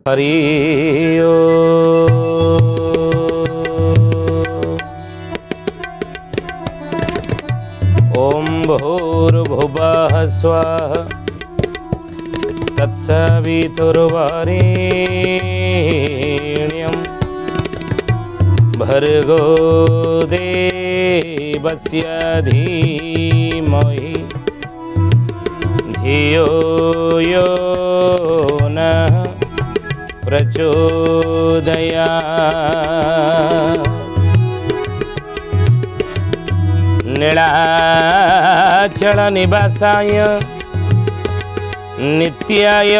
हरि ओम भूर्भुवः स्वः तत्सवितुर्वरेण्यं भर्गो देवस्य धीमहि धियो यो नः प्रचोदयात्। नीलाचल निवासाय नित्याय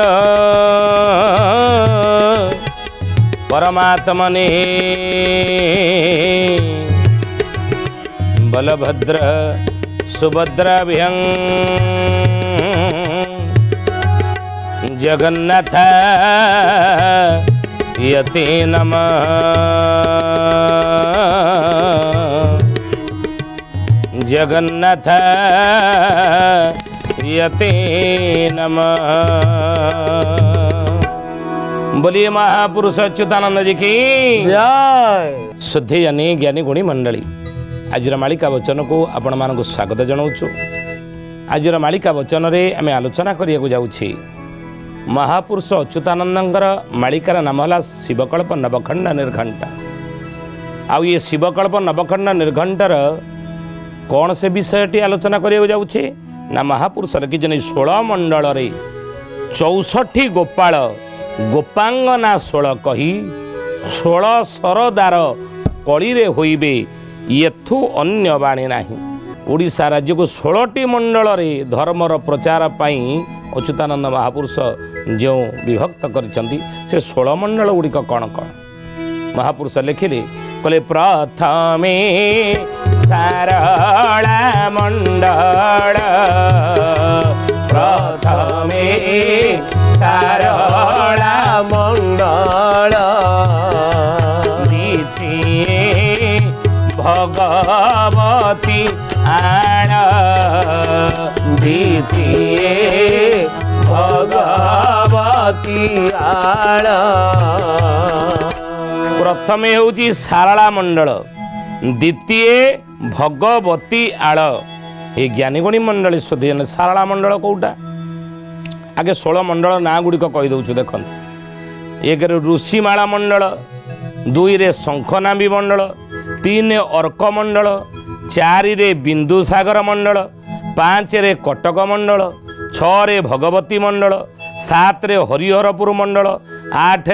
परमात्मने बलभद्र सुभद्राभ्यां जगन्नाथ यते नमः। जगन्नाथ यते नमः। बोलिए महापुरुष अच्युतानंद जी की जय। शुद्धि जानी ज्ञानी गुणी मंडली आज मालिका वचन को आपण मानक स्वागत जनाऊँ। आज मालिका वचन रे आम आलोचना करिया जाउछि महापुरुष अच्युतानंदर मालिकार नाम है शिवकल्प नवखंड निर्घंटा। आउ ये शिवकल्प नवखंड निर्घंटर कौन से विषयटी आलोचना करिया जाउछि ना महापुरुष लिखिछन 16 मंडल रे 64 गोपाल गोपांगना 16 कही 16 सरदार कली रे होइबे एथु अन्य बाणी नाही। ओडिशा राज्य को 16टी मंडल रे धर्मर प्रचार पाई अच्युतानंद महापुरुष जो विभक्त करिसंती से 16 मंडल गुड़िक कौन कौन महापुरुष लिखिले कहले प्रथमे सारला मंडल प्रथमे सारला मंडल द्वितीये भगवती आण द्वितीये भगवती आण। प्रथमे होची सारला मंडल द्वितीय भगवती आड़ ये ज्ञानीगुणी मंडली शोधन सारला मंडल कौटा आगे 16 मंडल ना गुड़िक कही दौछु देखो। 1 ऋषिमाला मंडल 2 शंखनाभी मंडल 3 अर्क मंडल 4 बिंदुसागर मंडल 5 कटक मंडल 6 भगवती मंडल 7 हरिहरपुर मंडल 8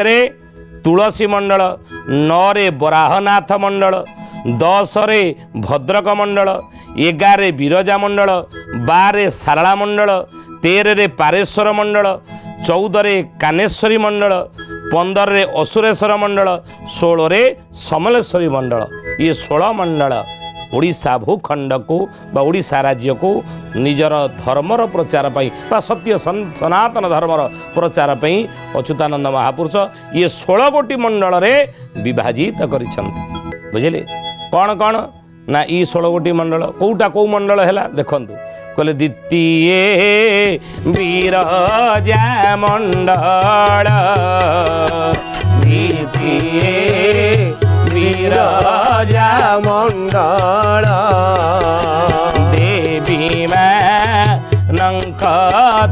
तुलसी मंडल 9 बराहनाथ मंडल 10 भद्रक मंडल 11 बिरजा मंडल 12 सारला मंडल 13 पारेश्वर मंडल 14 कानेश्वरी मंडल 15 असुरेश्वर मंडल 16 समलेश्वरी मंडल। ये 16 मंडल ओडिशा भूखंड को बा ओडिशा राज्य को निजर धर्मर प्रचार पाई बा सत्य सनातन धर्मर प्रचार पाई अच्युतानंद महापुरुष ये 16 गोटी मंडल रे विभाजित करिसंती। बुझिले कौन कौन ना ई 16 गोटी मंडल कौटा कौ मंडल है देखंतु कहले द्वितीय बिरजा मंडल द्वितीय बिरजा मंडल देवी मानंक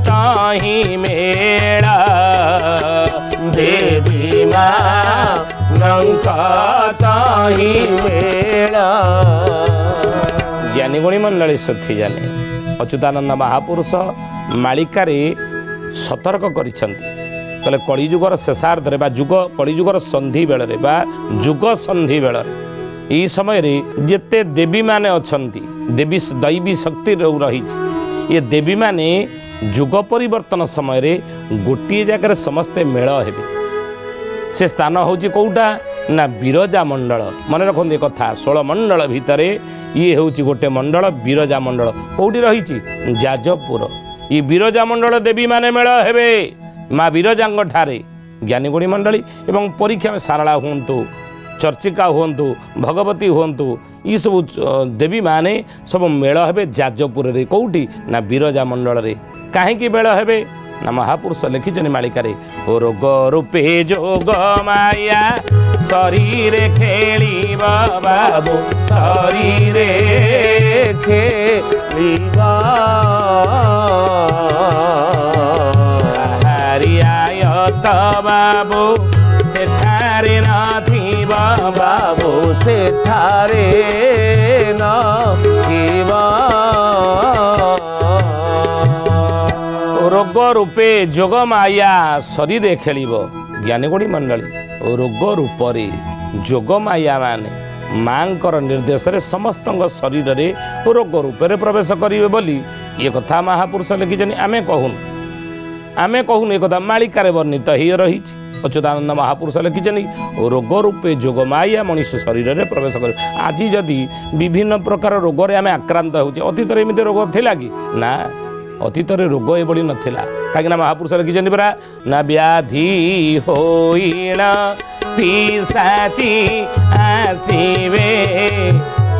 ताहि मेला देवी मानंक ताहि मेला। ज्ञानीगुणी मंडली सुखी जाने अच्युतानंद महापुरुष मालिकारे सतर्क करिसंती कहले कलिजुगर शेषार्धरे बा जुग कलिजुगर संधि बेलरे बा जुग संधि बेलरे यही समय रे जेते देवी माने अछंती देवी दैवी शक्ति रही ये देवी माने जुग परिवर्तन समय रे गोटे जगह समस्ते मेल हेबे से स्थान होची कौटा ना बिरजा मंडल। मन रखते कथा 16 मंडल भितर ये होची गोटे मंडल बिरजा मंडल कौटी रही जाजपुर ये बिरजा मंडल देवी माने मेल हेबे माँ बिरजांग ठारे ज्ञानीगुणी मंडली एवं परीक्षा में सारला हुंतु चर्चिका हुंतु भगवती हुंतु ये सब देवी माने सब मेल हेबे जाजपुर रे कौटी ना बिरजा मंडल रे कहीं मेल हेबे ନା ମହାପୁରୁଷ ଲେଖିଛନ୍ତି ମାଳିକାରେ ଓ ରୋଗ ରୂପେ ଯୋଗ ମାୟା ଶରୀରେ ଖେଳିବ ବାବୁ ଶରୀରେ ଖେଳିବା ହାରିଆୟତ ବାବୁ ସେଠାରେ ନଥିବ ବାବୁ ସେଠାରେ ନଥିବ ରୋଗ ରୂପେ ଯୋଗ ମାୟା ଶରୀରେ ଖେଳିବ ଜ୍ଞାନୀଗୁଣୀ ମଣ୍ଡଳୀ ରୋଗ ରୂପରେ ଯୋଗ ମାୟା ମାନେ ମାଙ୍କର ନିର୍ଦ୍ଦେଶରେ ସମସ୍ତଙ୍କ ଶରୀରରେ ରୋଗ ରୂପରେ ପ୍ରବେଶ କରିବେ ବୋଲି ଏ କଥା ମହାପୁରୁଷ ଲେଖିଛନ୍ତି। ଆମେ କହୁନୁ ଏ କଥା ମାଳିକାରେ ବର୍ଣ୍ଣିତ ହେଇ ରହିଛି। ଅଚ୍ୟୁତାନନ୍ଦ ମହାପୁରୁଷ ଲେଖିଛନ୍ତି ରୋଗ ରୂପେ ଯୋଗ ମାୟା ମଣିଷ ଶରୀରରେ ପ୍ରବେଶ କରିବ। ଆଜି ଯଦି ବିଭିନ୍ନ ପ୍ରକାର ରୋଗରେ ଆମେ ଆକ୍ରାନ୍ତ ହେଉଛେ, ଅତୀତରେ ଏମିତି ରୋଗ ଥିଲା କି? ନା, ଅତୀତରେ ରୋଗ ଏଭଳି ନଥିଲା। କାହିଁକିନା ମହାପୁରୁଷ ଲେଖିଛନ୍ତି ପରା ନା ବ୍ୟାଧି ହୋଇଣ ପିଶାଚି ଆସିବେ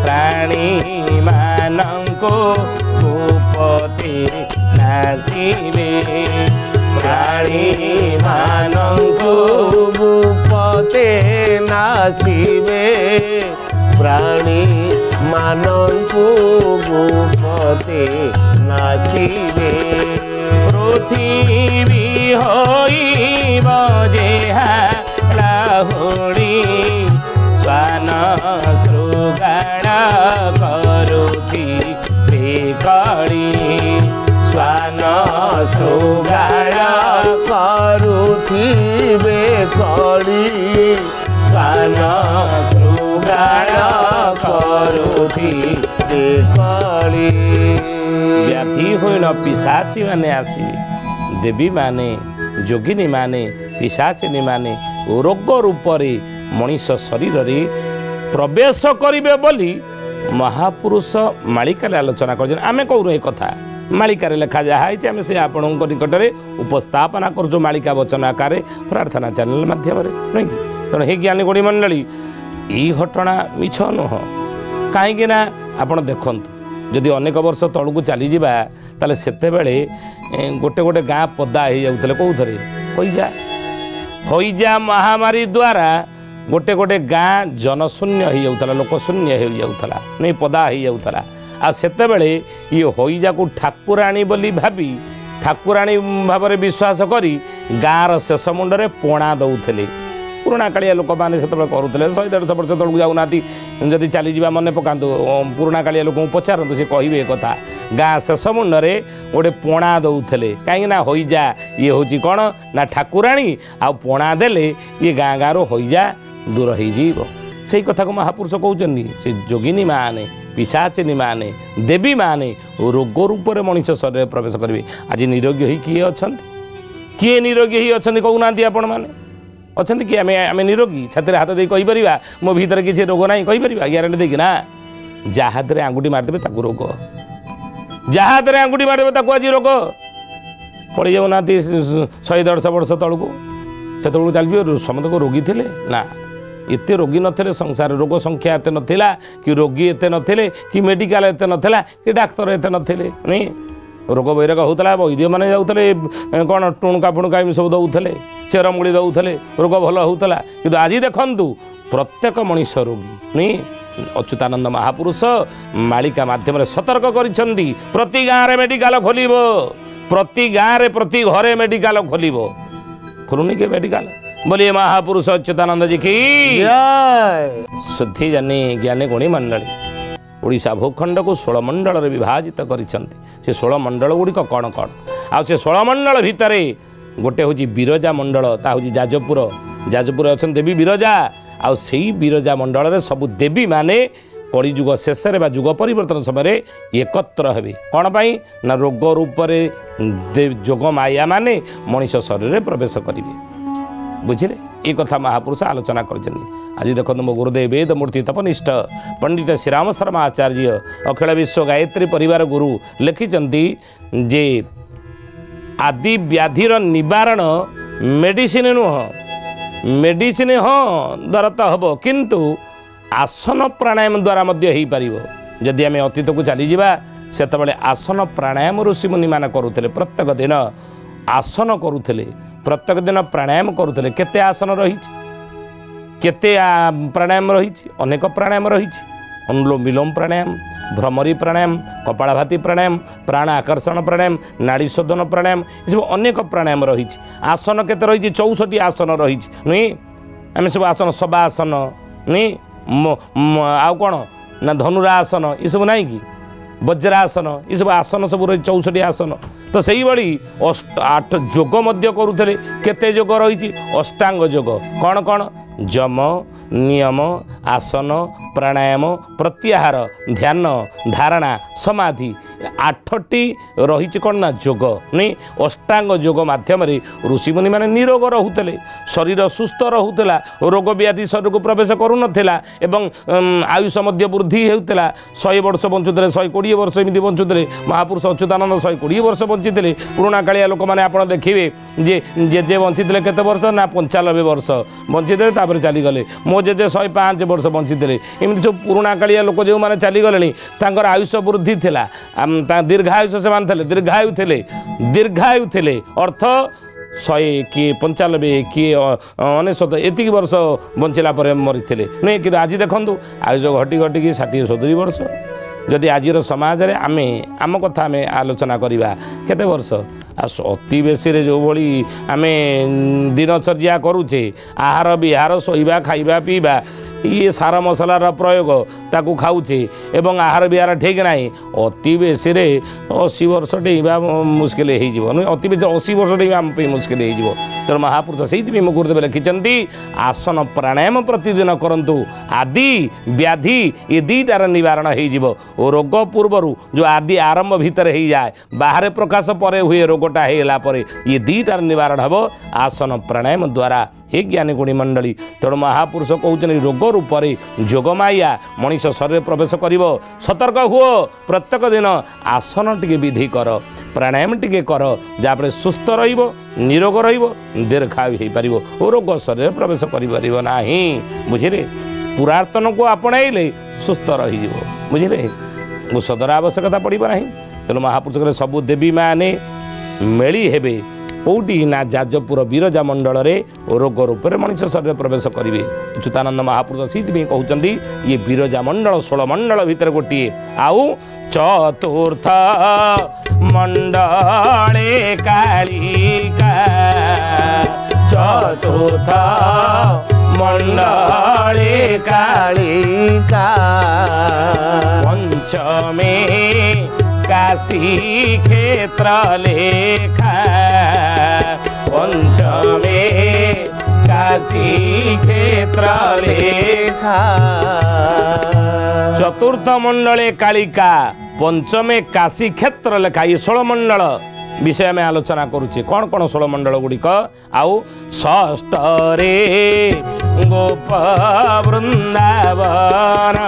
ପ୍ରାଣୀ ମାନଙ୍କୁ ଭୂପତି ନାସିବେ ପ୍ରାଣୀ ମାନଙ୍କୁ ଭୂପତେ ନାସିବେ ପ୍ରାଣୀ ମାନଙ୍କୁ ଭୂପତେ ନାସିବେ ପୃଥିବୀ ହୋଇବ ଯେହା ଲାହୁଡ଼ି ଶ୍ୱାନ ଶୃଗାଳ କରୁଥିବେ କଳି ଶ୍ୱାନ ଶୃଗାଳ କରୁଥିବେ କଳି ଶ୍ୱାନ ଶୃଗାଳ କରୁଥିବେ କଳି ବ୍ୟାଧି ହୋଇଣ ପିଶାଚୀ ମାନେ ଆସିବେ, ଦେବୀ ମାନେ ଯୋଗିନୀ ମାନେ ପିଶାଚିନୀ ମାନେ ରୋଗ ରୂପରେ ମଣିଷ ଶରୀରରେ ପ୍ରବେଶ କରିବେ ବୋଲି ମହାପୁରୁଷ ମାଳିକାରେ ଆଲୋଚନା କରିଛନ୍ତି। ଆମେ କହୁନୁ ଏ କଥା, ମାଳିକାରେ ଲେଖା ଯାହା ହେଇଛି ଆମେ ସେ ଆପଣଙ୍କ ନିକଟରେ ଉପସ୍ଥାପନା କରୁଛୁ ମାଳିକା ବଚନ ଆକାରରେ ପ୍ରାର୍ଥନା ଚ୍ୟାନେଲ ମାଧ୍ୟମରେ, ନୁହେଁ କି? ତେଣୁ ହେ ଜ୍ଞାନୀଗୁଣୀ ମଣ୍ଡଳୀ, ଏଇ ଘଟଣା ମିଛ ନୁହଁ। କାହିଁକି ନା ଆପଣ ଦେଖନ୍ତୁ, ଯଦି ଅନେକ ବର୍ଷ ତଳକୁ ଚାଲିଯିବା ତାହେଲେ ସେତେବେଳେ ଗୋଟେ ଗାଁ ପଦା ହେଇଯାଉଥିଲେ କେଉଁଥିରେ? ହଇଜା ମହାମାରୀ ଦ୍ୱାରା ଗୋଟେ ଗାଁ ଜନଶୂନ୍ୟ ହେଇଯାଉଥିଲା, ଲୋକଶୂନ୍ୟ ହେଇଯାଉଥିଲା, ନାଇଁ ପଦା ହେଇଯାଉଥିଲା। ଆଉ ସେତେବେଳେ ଇଏ ହଇଜାକୁ ଠାକୁରାଣୀ ବୋଲି ଭାବି, ଠାକୁରାଣୀ ଭାବରେ ବିଶ୍ୱାସ କରି ଗାଁର ଶେଷ ମୁଣ୍ଡରେ ପଣା ଦେଉଥିଲେ। ପୁରୁଣା କାଳିଆ ଲୋକମାନେ ସେତେବେଳେ କରୁଥିଲେ। 100-150 ବର୍ଷ ତଳକୁ ଯାଉନାହାନ୍ତି, ଯଦି ଚାଲିଯିବା ମନେ ପକାନ୍ତୁ, ପୁରୁଣା କାଳିଆ ଲୋକଙ୍କୁ ପଚାରନ୍ତୁ, ସେ କହିବେ ଏ କଥା। ଗାଁ ଶେଷ ମୁଣ୍ଡରେ ଗୋଟେ ପଣା ଦେଉଥିଲେ। କାହିଁକିନା ହଇଜା ଇଏ ହେଉଛି କ'ଣ ନା ଠାକୁରାଣୀ, ଆଉ ପଣା ଦେଲେ ଇଏ ଗାଁରୁ ହଇଜା ଦୂର ହେଇଯିବ। ସେଇ କଥାକୁ ମହାପୁରୁଷ କହୁଛନ୍ତି। ସେ ଯୋଗିନୀ ମାନେ, ପିଶାଚିନୀ ମାନେ, ଦେବୀ ମାନେ ରୋଗ ରୂପରେ ମଣିଷ ଶରୀରରେ ପ୍ରବେଶ କରିବେ। ଆଜି ନିରୋଗୀ ହୋଇ କିଏ ଅଛନ୍ତି? କିଏ ନିରୋଗୀ ହୋଇ ଅଛନ୍ତି କହୁନାହାନ୍ତି ଆପଣମାନେ? ଅଛନ୍ତି କି? ଆମେ ନିରୋଗୀ ଛାତିରେ ହାତ ଦେଇ କହିପାରିବା ମୋ ଭିତରେ କିଛି ରୋଗ ନାହିଁ? କହିପାରିବା ଗ୍ୟାରେଣ୍ଟି ଦେଇକି? ନା। ଯାହା ହାତରେ ଆଙ୍ଗୁଠି ମାରିଦେବେ ତାକୁ ରୋଗ, ଯାହା ହାତରେ ଆଙ୍ଗୁଠି ମାରିଦେବେ ତାକୁ ଆଜି ରୋଗ। ପଳେଇ ଯାଉନାହାନ୍ତି 100-150 ବର୍ଷ ତଳକୁ, ସେତେବେଳକୁ ଚାଲିଯିବେ। ସମସ୍ତଙ୍କୁ ରୋଗୀ ଥିଲେ? ନା, ଏତେ ରୋଗୀ ନଥିଲେ। ସଂସାର ରୋଗ ସଂଖ୍ୟା ଏତେ ନଥିଲା, କି ରୋଗୀ ଏତେ ନଥିଲେ, କି ମେଡ଼ିକାଲ ଏତେ ନଥିଲା, କି ଡାକ୍ତର ଏତେ ନଥିଲେ। ନାଇଁ, ରୋଗ ବୈରାଗ ହେଉଥିଲା, ବୈଦ୍ୟମାନେ ଯାଉଥିଲେ, କ'ଣ ଟୁଣୁକା ଫୁଣୁକା ଏମିତି ସବୁ ଦେଉଥିଲେ, ଚେରମୂଳି ଦେଉଥିଲେ, ରୋଗ ଭଲ ହେଉଥିଲା। କିନ୍ତୁ ଆଜି ଦେଖନ୍ତୁ ପ୍ରତ୍ୟେକ ମଣିଷ ରୋଗୀ। ନାଇଁ, ଅଚ୍ୟୁତାନନ୍ଦ ମହାପୁରୁଷ ମାଳିକା ମାଧ୍ୟମରେ ସତର୍କ କରିଛନ୍ତି, ପ୍ରତି ଗାଁରେ ମେଡ଼ିକାଲ ଖୋଲିବ, ପ୍ରତି ଗାଁରେ ପ୍ରତି ଘରେ ମେଡ଼ିକାଲ ଖୋଲିବ। ଖୋଲୁନି କି ମେଡ଼ିକାଲ? बोलिए महापुरुष अच्युतानंद जी की जय। शुद्धि जानी ज्ञानी गुणी मंडली ओडिशा भूखंड को 16 मंडल विभाजित करिसेंती। से 16 मंडल गुड़िक कौन कौन आ से 16 मंडल भितर गोटे हूँ बिरजा मंडल, ता हूँ जाजपुर। जाजपुर अच्छा देवी बिरजा, आउ से बिरजा मंडल सबु देवी माने कलिजुग शेष बा जुग परिवर्तन समय एकत्र हेबे। कौन पाई ना रोग रूप जोग माया माने मनीष शरीर प्रवेश करेंगे। बुझिले ये कथा महापुरुष आलोचना कर। आज देखो मो गुरुदेव वेद मूर्ति तपनिष्ठ पंडित श्रीराम शर्मा आचार्य अखिल विश्व गायत्री परिवार गुरु लिखिंट जे आदि व्याधिर निवारण मेडिसिन नुह, मेडिसिन हाँ द्वारा तो हम किंतु आसन प्राणायाम द्वारा मध्य हो पार। जदि आम अतीत को चली जावा से आसन प्राणायाम ऋषि मुनि मान करुले प्रत्येक दिन आसन करुले प्रत्येक दिन प्राणायाम करुले केते आसन रही केते प्राणायाम रही अनेक प्राणायाम रही अनुलोम विलोम प्राणायाम भ्रमरी प्राणायाम कपालभाति प्राणायाम प्राण आकर्षण प्राणायाम नाड़ी शोधन प्राणायाम ये सब अनेक प्राणायाम रही आसन केते रही 64 आसन रही नुई आम सब आसन सबासन नुई आउ कौन ना धनुरासन ये सब ना कि वज्रासन ये सब आसन सब रही 64 आसन तो सही भाई 8 जोग करुले केते जोग रही अष्टांग जोग कौन कौन जम नियम आसन प्राणायाम प्रत्याहार ध्यान धारणा समाधि 8टी रही कौन ना जोग नहीं अष्टांग जोग मध्यम ऋषिमुनि मैंने निरोग रोते शरीर सुस्थ रोला रोग व्याधि शरीर को प्रवेश करूनला एवं आयुष मध्य वृद्धि होता 100 वर्ष बंचुले 120 वर्ष एमती बंचुले महापुरुष अच्युतानंद 120 वर्ष बंचीते पुराणा कालिया लोक मैंने आप देखिए जे बंचीते केते वर्ष ना 95 वर्ष बंचीते चलीगले मो जेजे 105 वर्ष बंचीते एमती सब पुराणा कालिया लोक जो मैंने चलीगले आयुष वृद्धि थिला दीर्घायुष से दीर्घायु थे अर्थ 100 किए 95 किए 99 एतिक वर्ष बंचला मरीते नहीं कि आज देखूँ आयुष घटी घटिकी 60-70 वर्ष जदि आजिर समाज रे आम कथा आम आलोचना करवा केते वर्ष अति बेसी जो भली आम दिनचर्या करुचे आहार विहार शोवा खाइबा पीवा ये सार मसलार प्रयोग ताकू खाऊचे एवं आहार विहार ठीक ना अति बेसी 80 वर्ष डेवा मुस्किल हो अति बेसी 80 वर्ष डेवा आम मुस्किल हो तेणु महापुरुष से गुरुदेव लिखिंट आसन प्राणायाम प्रतिदिन करंतु आदि व्याधि ये दुईटार निवारण हो रोग पूर्वर जो आदि आरंभ भितर हो जाए बाहर प्रकाश पर हुए रोगटा होगा ये दुईटार निवारण हम आसन प्राणायाम द्वारा हे ज्ञानी गुणी मंडली तेणु महापुरुष कहते रोग रूप जोगमाया मनीष शरीर प्रवेश कर सतर्क हुओ प्रत्येक दिन आसन टी विधि कर प्राणायाम टी कर जहाँफल सुस्थ निरोग दीर्घायु हो पार रोग शरीर प्रवेश कर बुझे पुरातन को आपणाइले सुस्थ रुझे औषधर आवश्यकता पड़ना तेणु महापुरुष सबू देवी माने मेली हेबे कौटी ना जाजपुर विरजा मंडल रे रोग रूप में मनुष्य शरीर प्रवेश करेंगे अच्युतानंद महापुरुष से कहते ये विरजा मंडल 16 मंडल भितर गोटे आउ चतुर्थ मंडले कालिका चतुर्थ मंडले कालिका पंचमे काशी क्षेत्र लेखा पंचमे काशी क्षेत्र लेखा चतुर्थ मंडले कालिका पंचमे काशी क्षेत्र लेखा ये 16 मंडल विषय में आलोचना करुचे कौन कौन 16 मंडल गुड़िक आउ षष्ठ रे गोप वृंदावन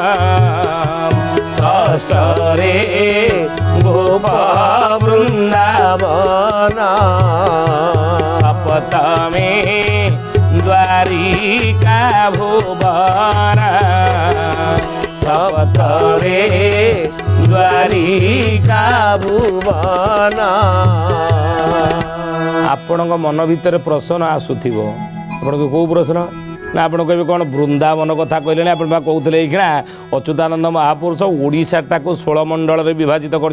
षष्ठ रे गोप वृंदावन सप्तमे द्वारिका भुवन सप्तमे द्वारिका भुवन आपण मन भीतर प्रश्न आसुथिबो आपण को प्रश्न ना आप कहे कौन वृंदावन कथा कहले आप कहते ये अच्युतानंद महापुरुष ओडिशाटा को 16 मंडल विभाजित कर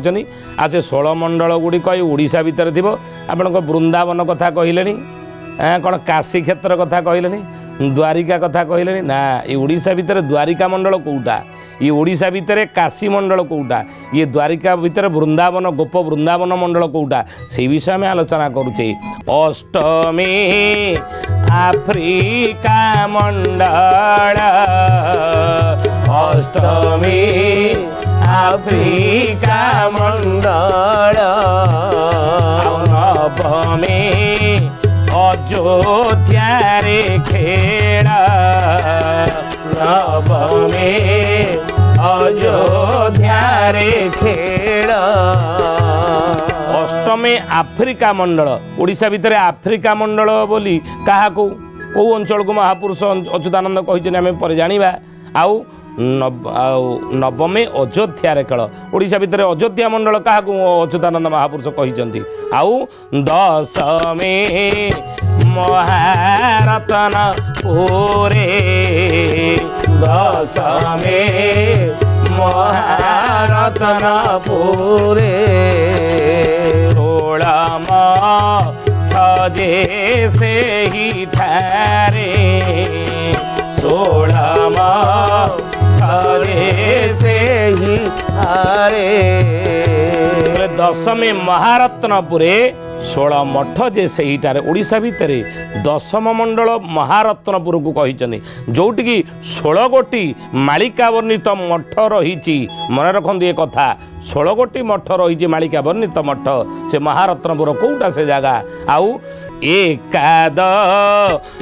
16 मंडल गुड़िक ओडिशा भितर थी आपण वृंदावन कथा कहले कौन काशी क्षेत्र कथा कहले द्वारिका कथा कहले ना ये ओडिशा भितर द्वारिका मंडल कौटा ये ओडिशा भितर काशी मंडल कौटा ये द्वारिका भितर वृंदावन गोप वृंदावन मंडल कौटा से विषय में आलोचना करुचे अष्टमी आफ्रिका मंडल अष्टमी आफ्रिका मंडल नवमी अयोध्या रे खेल नवमी अयोध्या रे खेल अष्टमी आफ्रिका मंडल ओडिशा भितर आफ्रिका मंडल बोली क्या कौ अंचल को महापुरुष अच्युतानंद कही आम पर जाना आउ नवमे अयोध्या रे खेल ओडिशा भितर अयोध्या मंडल क्या अच्युतानंद महापुरुष कहते आउ दशमे महारतन पूरे दशमे महारतन पूरे 16 जे से ही ठहरे 16 से ही अरे दशमे महारत्नपुरे 16 मठ जे सहीटार ओडिशा भितर दशम मंडल महारत्नपुर को कही जोटि की 16 गोटी मालिका वर्णित मठ रही मन रखते ये कथा 16 गोटी मठ रही मालिका वर्णित मठ से महारत्नपुर कौटा से जगह आउ एकाद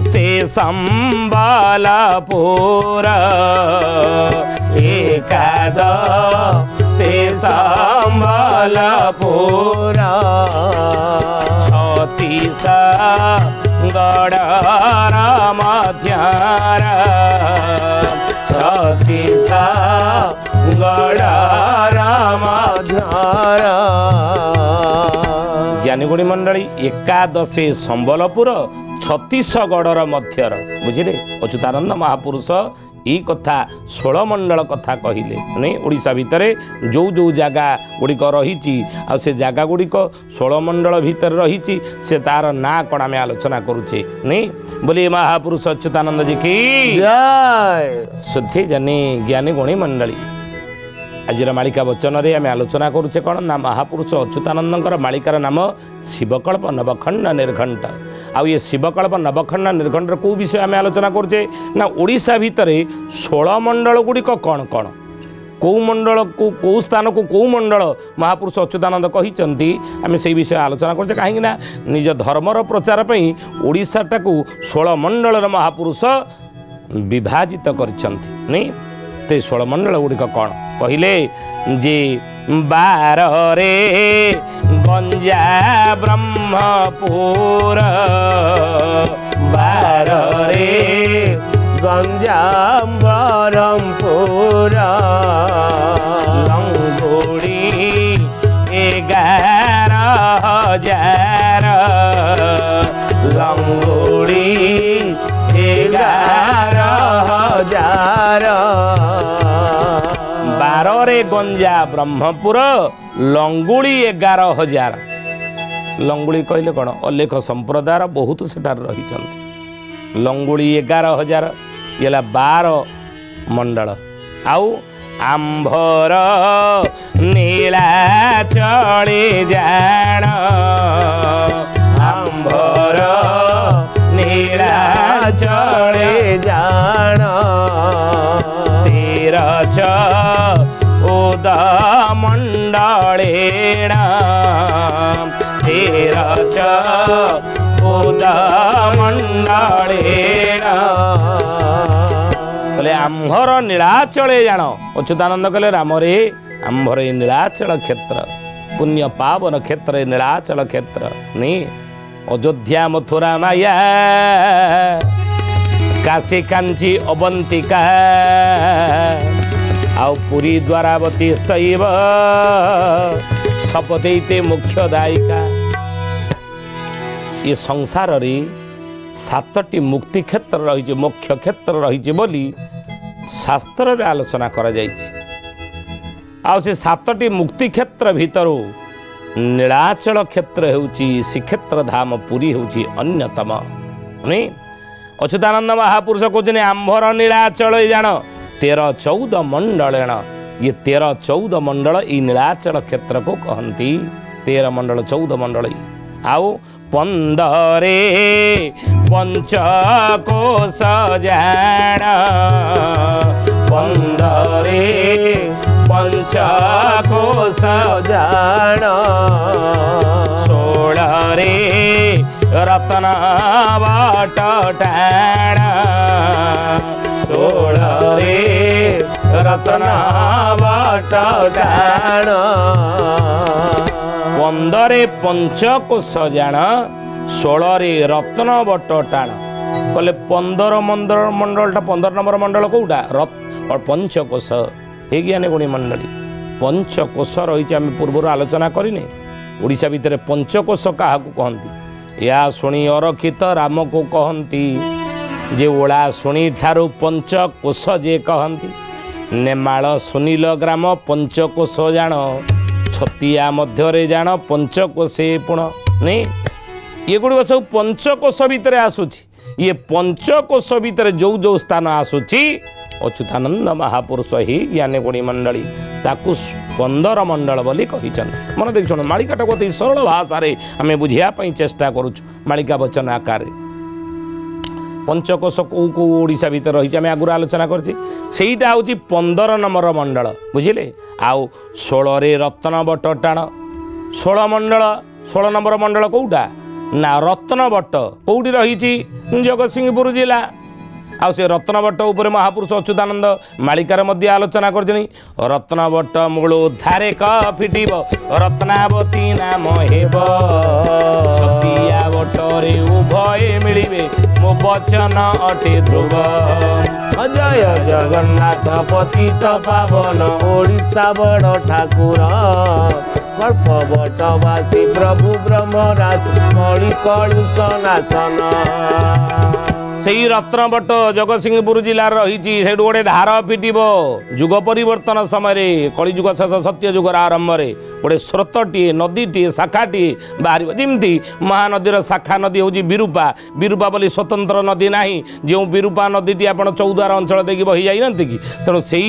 से संबलपुर एकाद से संबलपुर 36 गड़र मध्यार 36 गड़र मध्यार ज्ञानीगुणी मंडली एकादशी संबलपुर 36 गड़र मध्यर बुझे अच्युतानंद महापुरुष यही कथा 16 मंडल कथा कहले नहीं ओडिशा भितर जो जो जगह गुड़िक रही से जगह गुड़िक 16 मंडल भितर रही से तार ना कण आम आलोचना करुचे नहीं बोली महापुरुष अच्युतानंद जी की जय शुद्धि जानी ज्ञानी गुणी मंडली आज मालिका वचन रे आम आलोचना करुचे कौन ना महापुरुष अच्युतानंदर मालिकार नाम शिवकल्प नवखंड निर्घंट आउ ये शिवकल्प नवखंड निर्घंट कौ विषय आम आलोचना करुचे ना ओडिशा भितर 16 मंडल गुड़िक कौन कौन कौ मंडल को कौ स्थान को कौ मंडल महापुरुष अच्युतानंद कहते आम से विषय आलोचना करुचे कहीं निज धर्मर प्रचार ओडिशाटा को 16 मंडल महापुरुष विभाजित करछंती ते 16 मंडल गुड़िक कौन कहले जे 12 रे गंजा ब्रह्मपुर 12 रे गंजाम ब्रह्मपुर लंगोड़ी 11,000 लंगोड़ी 11,000 12 रे गंजा ब्रह्मपुर लंगुड़ी 11,000 लंगुड़ी कहले कौन अलेख संप्रदाय बहुत सेठार रही लंगुड़ी 11,000 ये 12 मंडल आउ आंभर नीलाचले जान आंभर नीलाचले जान 13 मंडलेण 13 मंडलेण कहले आम्भर नीलाचले जान अच्युतानंद कहले राम रे आम्भर नीलाचल क्षेत्र पुण्य पावन क्षेत्र नीलाचल क्षेत्र नहीं अयोध्या मथुरा माया काशी कांची अवंतिका आउ पुरी द्वारावती शैव सपदैते मुख्य दायिका ये संसार रे 7टी मुक्ति क्षेत्र रही मोक्ष क्षेत्र रही बोली शास्त्र रे आलोचना करा जायछि आउ से 7टी मुक्ति क्षेत्र भितरु नीलाचल क्षेत्र हेउछि श्रीक्षेत्र धाम पुरी हेउछि अन्यतम नहीं अच्युतानंद महापुरुष कहते आंभर नीलाचल जान 13-14 मंडलेण ये 13-14 मंडल ये नीलाचल क्षेत्र को कहती 13 मंडल 14 मंडल आउ 15 पंचकोश जान 15 पंचकोश जान 16 रत्न बाट टाण 16 रत्न बाट टाण 15 पंचकोश जान 16 रत्न बट टाण कहले 15 मंडलटा 15 नंबर मंडल कौटा और पंचकोश हे ज्ञानी गुणी मंडली पंचकोश रही आम पूर्व आलोचना करें ओडिशा भितर पंचकोश क्या कहती या शुणी अरक्षित राम को कहती जे ओला शुणी ठारू पंचकोश जे कहती नेमाल सुनील ग्राम पंचकोश जान छतिया मध्य जान पंचकोशे पुण नहीं ये गुड़ सब पंचकोश भितर आसूची ये पंचकोश भितर जो जो स्थान आसूची अच्युतानंद महापुरुष ही ज्ञानी गुणी मंडली ताकू 15 मंडल बोली कही मन देख मालिकाटा को सरल भाषा आम बुझापी चेष्टा करुचु मालिका वचन आकार पंचकोश कौ कौ ओडिशा भितर रही आम आगुरी आलोचना करटा हूँ 15 नंबर मंडल बुझिले आउ 16 रत्नबट टाण 16 मंडल 16 नंबर मंडल कौटा ना रत्नबट कौटी रही जगतसिंहपुर जिला आउ से रत्नबट उपर महापुरुष अच्युतानंद मालिकार मध्य आलोचना कर रत्नबट मूल धारे फिटिब रत्नावती नाम हेब छतिया बटरे उभय मिलिबे मो वचन अटे ध्रुव जय जगन्नाथ पतित पावन ओडिशा बड़ ठाकुर कल्पवटवासी प्रभु ब्रह्मरास कଳି कलुष नाशन से रत्नबट जगतसिंहपुर जिलार रही से गोटे धार फिटिब जुग परिवर्तन समय कलिजुग शेष सत्य जुगर आरंभ में गोटे स्रोतटे नदीटे शाखाटे बाहर जमी महानदीर शाखा नदी हूँ विरूपा विरूपा बोली स्वतंत्र नदी ना जो विरूपा नदीटी आप चौद्वार अंचल देखिए बही जाती कि तेणु से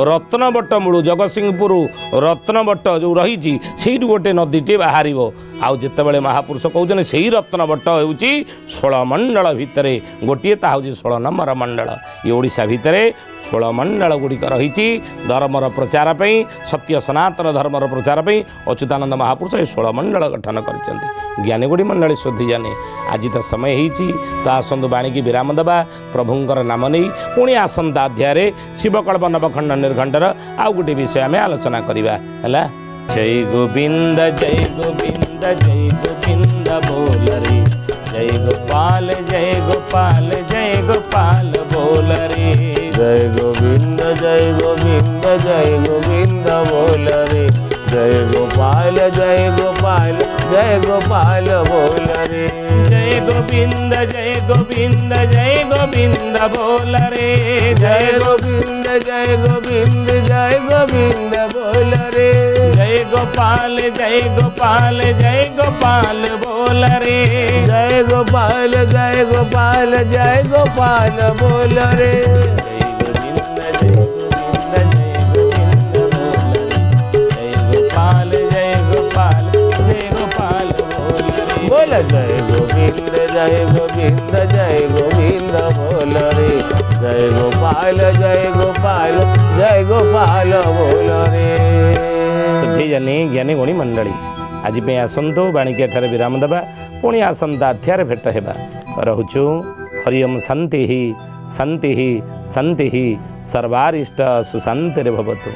रत्नबट मूल जगतसिंहपुर रत्नबट जो रही गोटे नदीटे बाहर आउ जितेबाला महापुरुष कहते से रत्नबट हूँ 16 मंडल भितर गोटे ता हूँ 16 नंबर मंडल ये ओडिशा भितर 16 मंडल गुड़िक रही धर्मर प्रचार सत्य सनातन धर्मर प्रचार अच्युतानंद महापुरुष ये 16 मंडल गठन कर ज्ञानीगुड़ी मंडली शोधी जाने आज तो समय होती तो आसतु बाणी की विराम देवा प्रभुंर नाम नहीं पुणी आसंता अध्याय शिवकल्प नवखंड निर्घंटर आउ गोटे विषय आम आलोचना करवा है जय गोविंद जय गोविंद जय गोविंद बोल रे जय गोपाल जय गोपाल जय गोपाल बोल रे जय गोविंद जय गोविंद जय गोविंद बोल रे जय गोपाल जय गोपाल जय गोपाल बोल रे जय गोविंद जय गोविंद जय गोविंद बोल रे जय गोविंद जय गोविंद जय गोविंद बोल रे जय गोपाल जय गोपाल जय गोपाल बोल रे जय गोपाल जय गोपाल जय गोपाल बोल रे बोल जय गोविंद जय गोविंद जय गोविंद बोल रे जय गोपाल जय गोपाल जय गोपाल बोल रे शुद्धि जानी ज्ञानी गुणी मंडली आज पे आसतु बाणिकी ठारे विराम देवा पुणी आसंता अध्याय भेट हेबा रहुचु हरिओम शांति ही शांति ही शांति ही सर्वारिष्ट सुशांति भवतु।